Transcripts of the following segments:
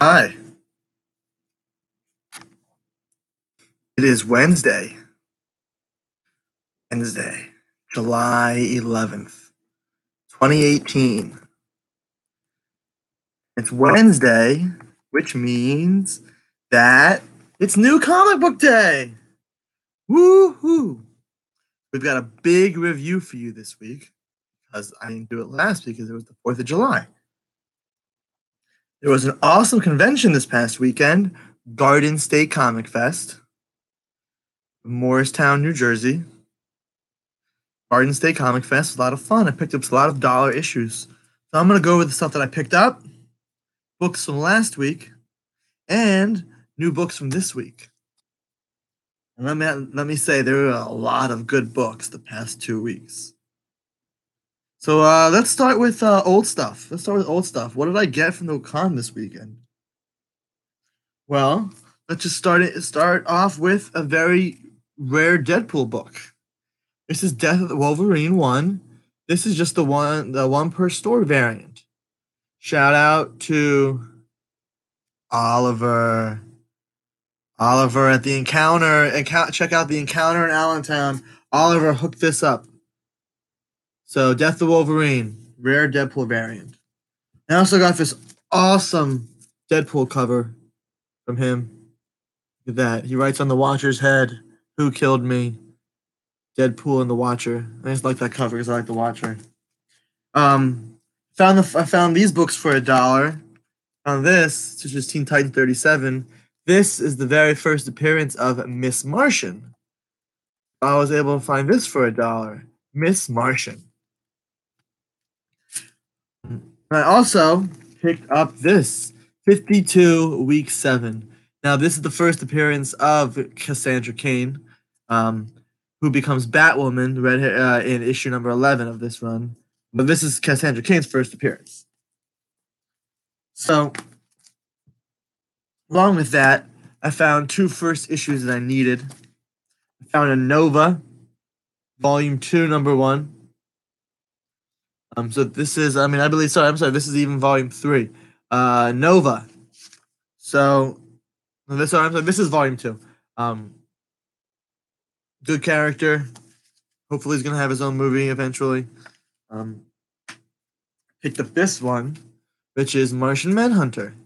Hi, it is Wednesday, July 11th, 2018. It's Wednesday, which means that it's New Comic Book Day. Woohoo! We've got a big review for you this week because I didn't do it last week because it was the 4th of July. There was an awesome convention this past weekend, Garden State Comic Fest, Morristown, New Jersey. Garden State Comic Fest was a lot of fun. I picked up a lot of dollar issues. So I'm going to go over the stuff that I picked up, books from last week, and new books from this week. And let me say, there were a lot of good books the past 2 weeks. So let's start with old stuff. What did I get from the con this weekend? Well, let's just start off with a very rare Deadpool book. This is Death of the Wolverine 1. This is just the one per store variant. Shout out to Oliver. Oliver at the Encounter. Check out the Encounter in Allentown. Oliver hooked this up. So, Death of Wolverine, rare Deadpool variant. I also got this awesome Deadpool cover from him. Look at that. He writes on the Watcher's head, "Who killed me?" Deadpool and the Watcher. I just like that cover because I like the Watcher. I found these books for $1. On this, which is Teen Titans 37, this is the very first appearance of Miss Martian. I was able to find this for $1. Miss Martian. I also picked up this 52 Week 7. Now, this is the first appearance of Cassandra Cain, who becomes Batwoman in issue number 11 of this run. But this is Cassandra Cain's first appearance. So, along with that, I found two first issues that I needed. I found a Nova, Volume 2, Number 1. So this is, this is even Volume 3. Nova. So, this is Volume 2. Good character. Hopefully he's going to have his own movie eventually. Picked up this one, which is Martian Manhunter.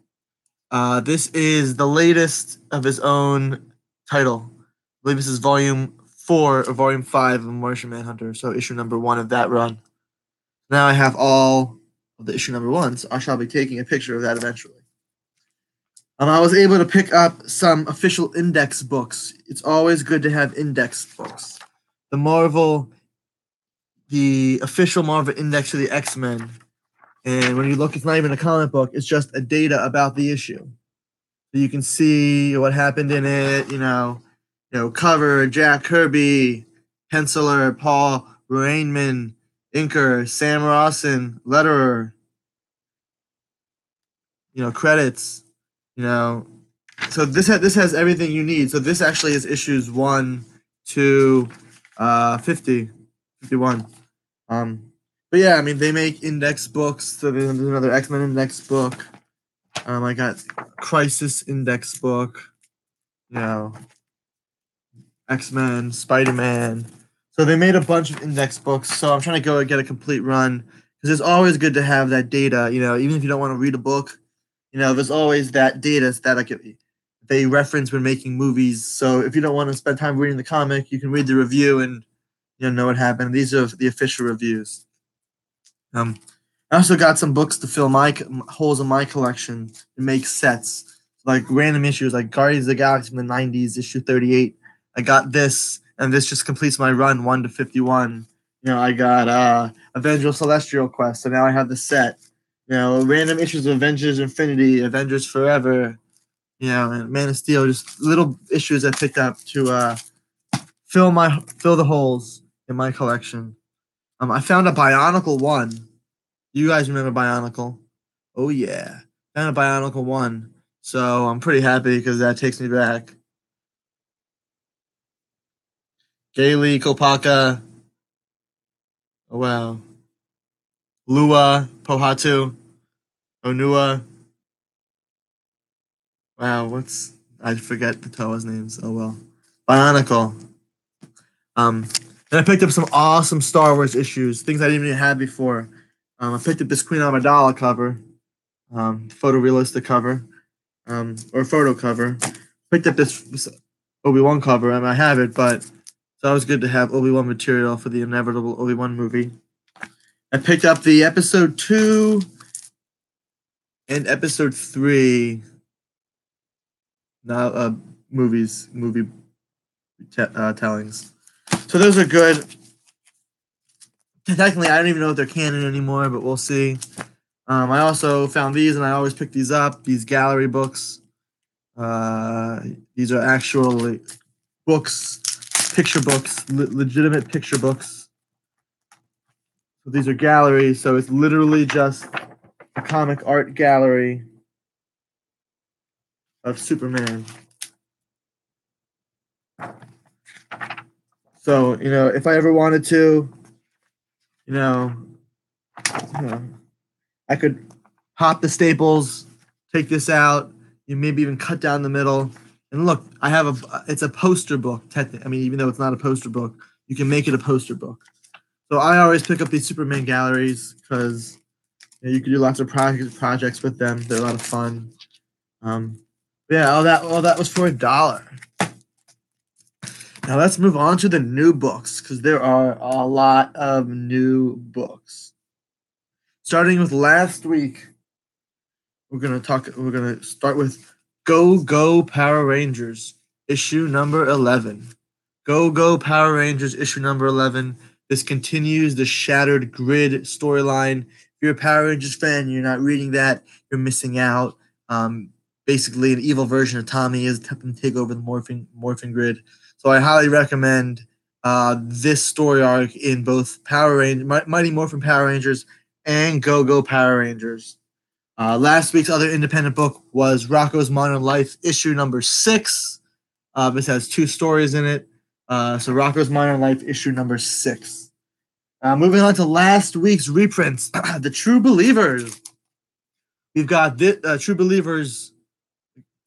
This is the latest of his own title. I believe this is Volume 4 or Volume 5 of Martian Manhunter, so issue number 1 of that run. Now I have all of the issue number 1, so I shall be taking a picture of that eventually. I was able to pick up some official index books. It's always good to have index books. The official Marvel index of the X-Men. And when you look, it's not even a comic book, it's just a data about the issue. So you can see what happened in it, cover, Jack Kirby, penciler, Paul Rainman, inker, Sam Rawson, letterer, credits, So this has everything you need. So this actually is issues 1 to 51. But yeah, they make index books. So there's another X-Men index book. I got Crisis index book. X-Men, Spider-Man. So they made a bunch of index books. So I'm trying to go and get a complete run because it's always good to have that data. Even if you don't want to read a book, there's always that data that they reference when making movies. So if you don't want to spend time reading the comic, you can read the review and know what happened. These are the official reviews. I also got some books to fill my holes in my collection and make sets, like random issues, like Guardians of the Galaxy from the 90s, issue 38. I got this, and this just completes my run 1 to 51. I got Avengers Celestial Quest, so now I have the set. Random issues of Avengers Infinity, Avengers Forever, and Man of Steel, just little issues I picked up to fill the holes in my collection. I found a Bionicle 1. You guys remember Bionicle? Oh yeah, found a Bionicle 1. So I'm pretty happy because that takes me back. Gailey, Kopaka. Oh wow. Lua, Pohatu, Onua. Wow, I forget the Toa's names. Oh well. Bionicle. Um, and I picked up some awesome Star Wars issues, things I didn't even have before. I picked up this Queen Amidala cover, photorealistic cover, or photo cover. Picked up this Obi-Wan cover. I have it, but it's always good to have Obi-Wan material for the inevitable Obi-Wan movie. I picked up the episode 2 and episode 3 now movie tellings. So those are good. Technically, I don't even know if they're canon anymore, but we'll see. I also found these, and I always pick these up. These gallery books. These are actual books, picture books, legitimate picture books. So these are galleries. So it's literally just a comic art gallery of Superman. So if I ever wanted to, you know, I could pop the staples, take this out, you maybe even cut down the middle. And look, it's a poster book. Technically, I mean, even though it's not a poster book, you can make it a poster book. So I always pick up these Superman galleries because you can do lots of projects with them. They're a lot of fun. Yeah, all that was for $1. Now let's move on to the new books because there are a lot of new books. Starting with last week, we're gonna start with Go Go Power Rangers issue number 11. Go Go Power Rangers issue number 11. This continues the Shattered Grid storyline. If you're a Power Rangers fan, you're not reading that, you're missing out. Basically, an evil version of Tommy is attempting to take over the morphing grid. So I highly recommend this story arc in both Mighty Morphin Power Rangers and Go Go Power Rangers. Last week's other independent book was Rocko's Modern Life issue number 6. This has 2 stories in it. So Rocko's Modern Life issue number 6. Moving on to last week's reprints, The True Believers. We've got True Believers,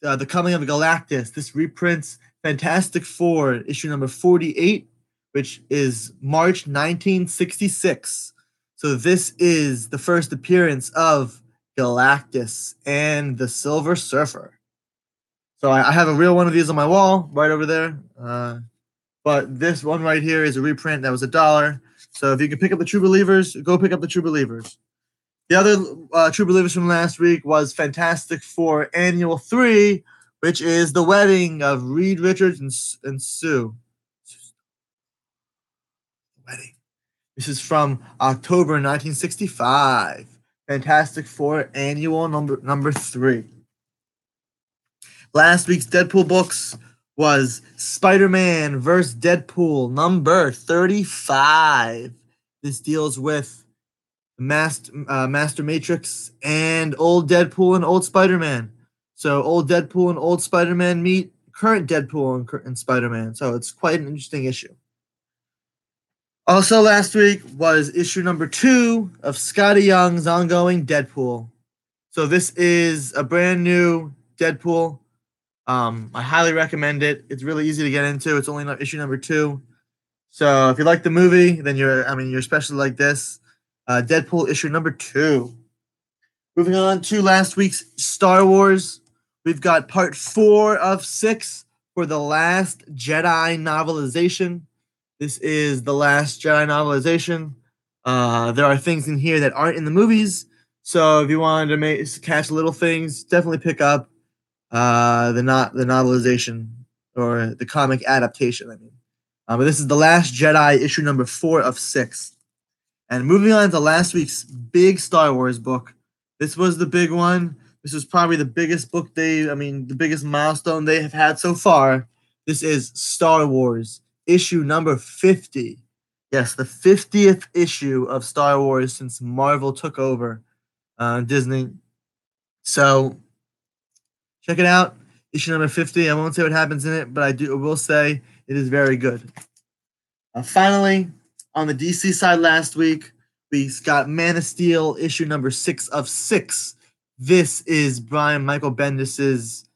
The Coming of Galactus. This reprints Fantastic Four issue number 48, which is March 1966. So this is the first appearance of Galactus and the Silver Surfer. So I have a real one of these on my wall right over there. But this one right here is a reprint that was $1. So if you can pick up the True Believers, go pick up the True Believers. The other True Believers from last week was Fantastic Four Annual 3, which is the wedding of Reed Richards and Sue. Wedding. This is from October 1965. Fantastic Four Annual number 3. Last week's Deadpool books was Spider-Man vs. Deadpool number 35. This deals with Master Matrix and old Deadpool and old Spider-Man. So old Deadpool and old Spider-Man meet current Deadpool and Spider-Man. So it's quite an interesting issue. Also last week was issue number 2 of Scotty Young's ongoing Deadpool. So this is a brand new Deadpool. I highly recommend it. It's really easy to get into. It's only issue number 2. So if you like the movie, then you're especially like this. Deadpool issue number 2. Moving on to last week's Star Wars. We've got part 4 of 6 for The Last Jedi novelization. This is The Last Jedi novelization. There are things in here that aren't in the movies. So if you wanted to catch little things, definitely pick up the novelization or the comic adaptation. But this is The Last Jedi issue number 4 of 6. And moving on to last week's big Star Wars book. This was the big one. This was probably the biggest book the biggest milestone they have had so far. This is Star Wars issue number 50. Yes, the 50th issue of Star Wars since Marvel took over Disney. So check it out. Issue number 50. I won't say what happens in it, but I will say it is very good. Finally, on the DC side last week, we got Man of Steel issue number 6 of 6. This is Brian Michael Bendis's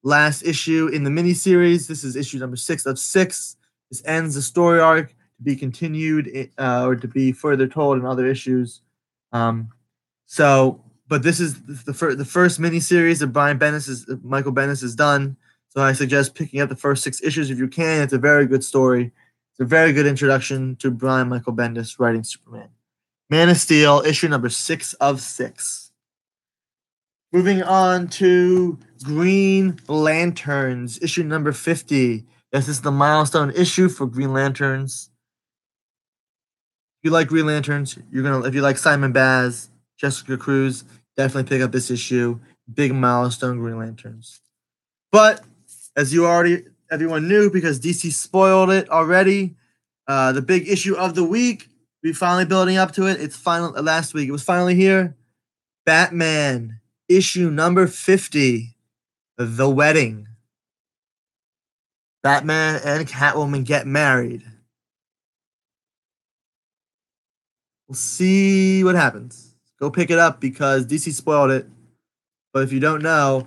last issue in the miniseries. This is issue number 6 of 6. This ends the story arc to be continued or to be further told in other issues. But this is the first miniseries that Michael Bendis has done. So I suggest picking up the first 6 issues if you can. It's a very good story. It's a very good introduction to Brian Michael Bendis writing Superman. Man of Steel, issue number 6 of 6. Moving on to Green Lanterns, issue number 50. Yes, this is the milestone issue for Green Lanterns. If you like Green Lanterns, if you like Simon Baz, Jessica Cruz, definitely pick up this issue. Big milestone Green Lanterns. But as everyone knew, because DC spoiled it already, the big issue of the week, we're finally building up to it. Last week. It was finally here. Batman, issue number 50, The Wedding. Batman and Catwoman get married. We'll see what happens. Go pick it up because DC spoiled it. But if you don't know,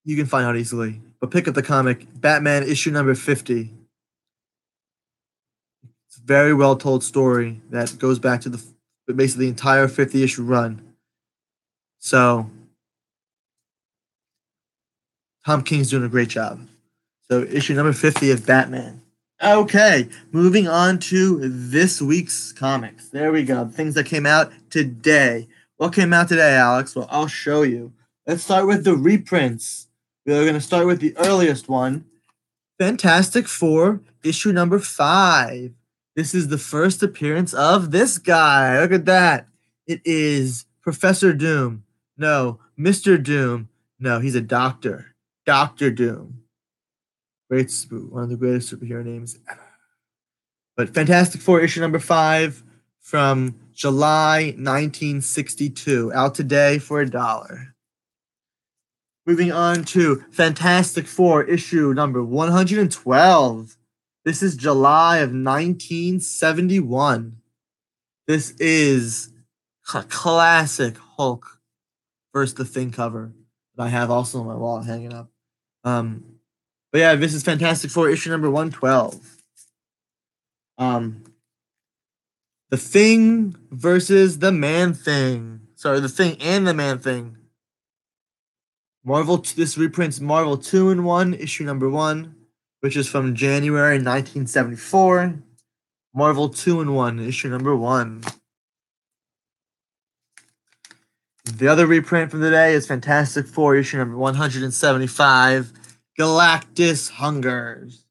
you can find out easily. But pick up the comic, Batman, issue number 50. It's a very well told story that goes back to basically the entire 50 issue run. So Tom King's doing a great job. So issue number 50 of Batman. Okay, moving on to this week's comics. There we go. Things that came out today. What came out today, Alex? Well, I'll show you. Let's start with the reprints. We're going to start with the earliest one. Fantastic Four, issue number 5. This is the first appearance of this guy. Look at that. It is Professor Doom. No, Mr. Doom. No, he's a doctor. Dr. Doom. One of the greatest superhero names ever. But Fantastic Four, issue number 5 from July 1962. Out today for $1. Moving on to Fantastic Four, issue number 112. This is July of 1971. This is a classic Hulk versus the Thing cover that I have also on my wall hanging up. But yeah, this is Fantastic Four, issue number 112. The Thing versus the Man-Thing. Sorry, the Thing and the Man-Thing. This reprints Marvel 2-in-1, issue number 1, which is from January 1974. Marvel 2-in-1, issue number 1. The other reprint from today is Fantastic Four, issue number 175, Galactus Hungers.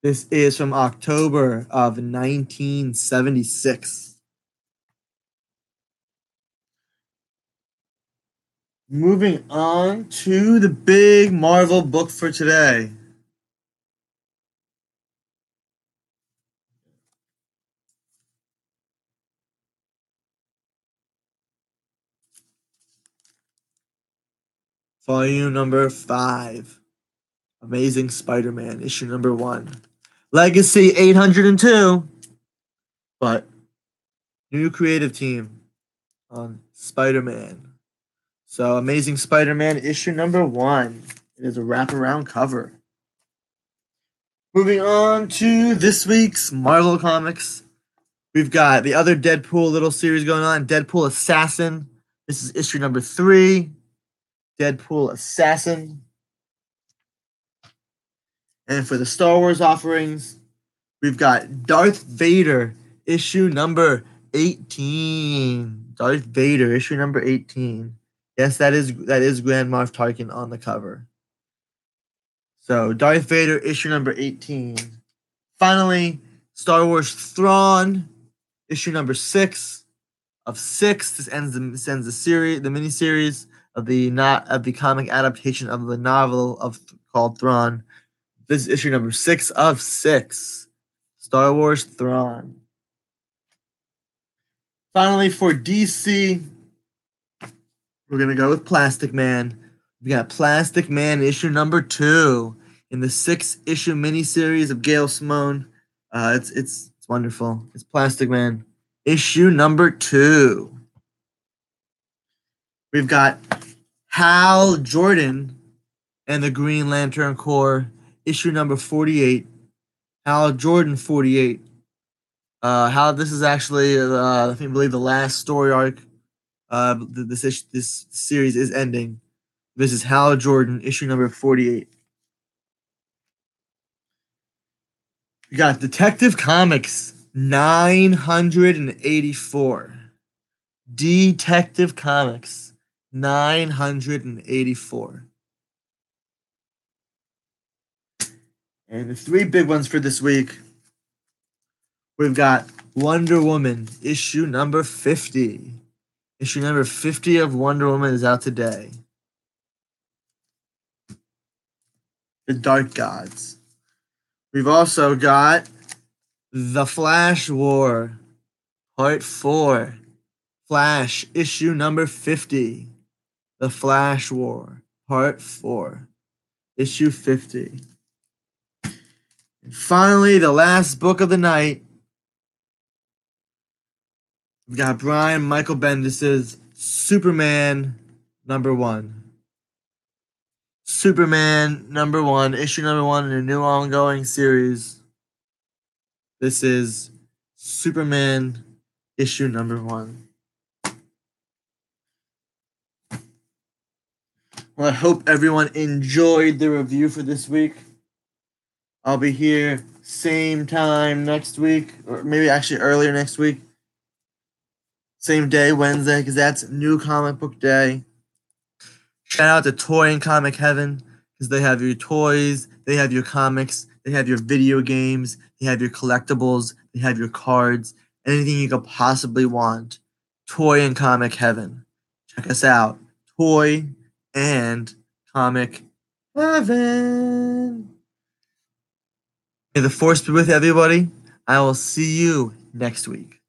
This is from October of 1976. Moving on to the big Marvel book for today. Volume number 5. Amazing Spider-Man, issue number 1. Legacy 802. But new creative team on Spider-Man. So Amazing Spider-Man, issue number 1. It is a wraparound cover. Moving on to this week's Marvel Comics. We've got the other Deadpool little series going on, Deadpool Assassin. This is issue number 3. Deadpool Assassin. And for the Star Wars offerings, we've got Darth Vader, issue number 18. Darth Vader, issue number 18. Yes, that is Grand Moff Tarkin on the cover. So, Darth Vader, issue number 18. Finally, Star Wars Thrawn, issue number 6 of 6. This ends the miniseries of the comic adaptation of the novel called Thrawn. This is issue number 6 of 6. Star Wars Thrawn. Finally, for DC, we're going to go with Plastic Man. We got Plastic Man issue number 2 in the 6-issue miniseries of Gail Simone. It's wonderful. It's Plastic Man issue number 2. We've got Hal Jordan and the Green Lantern Corps, issue number 48. Hal Jordan 48. How this is actually, I think, believe the last story arc. This series is ending. This is Hal Jordan, issue number 48. We got Detective Comics 984. Detective Comics 984. And the three big ones for this week, we've got Wonder Woman, issue number 50. Issue number 50 of Wonder Woman is out today. The Dark Gods. We've also got The Flash War, Part 4. Flash, issue number 50. The Flash War, Part 4. Issue 50. And finally, the last book of the night. We've got Brian Michael Bendis' Superman number 1. Superman number 1, issue number 1 in a new ongoing series. This is Superman issue number 1. Well, I hope everyone enjoyed the review for this week. I'll be here same time next week, or maybe actually earlier next week. Same day, Wednesday, because that's New Comic Book Day. Shout out to Toy and Comic Heaven, because they have your toys, they have your comics, they have your video games, they have your collectibles, they have your cards, anything you could possibly want. Toy and Comic Heaven. Check us out. Toy and Comic Heaven. May the force be with everybody. I will see you next week.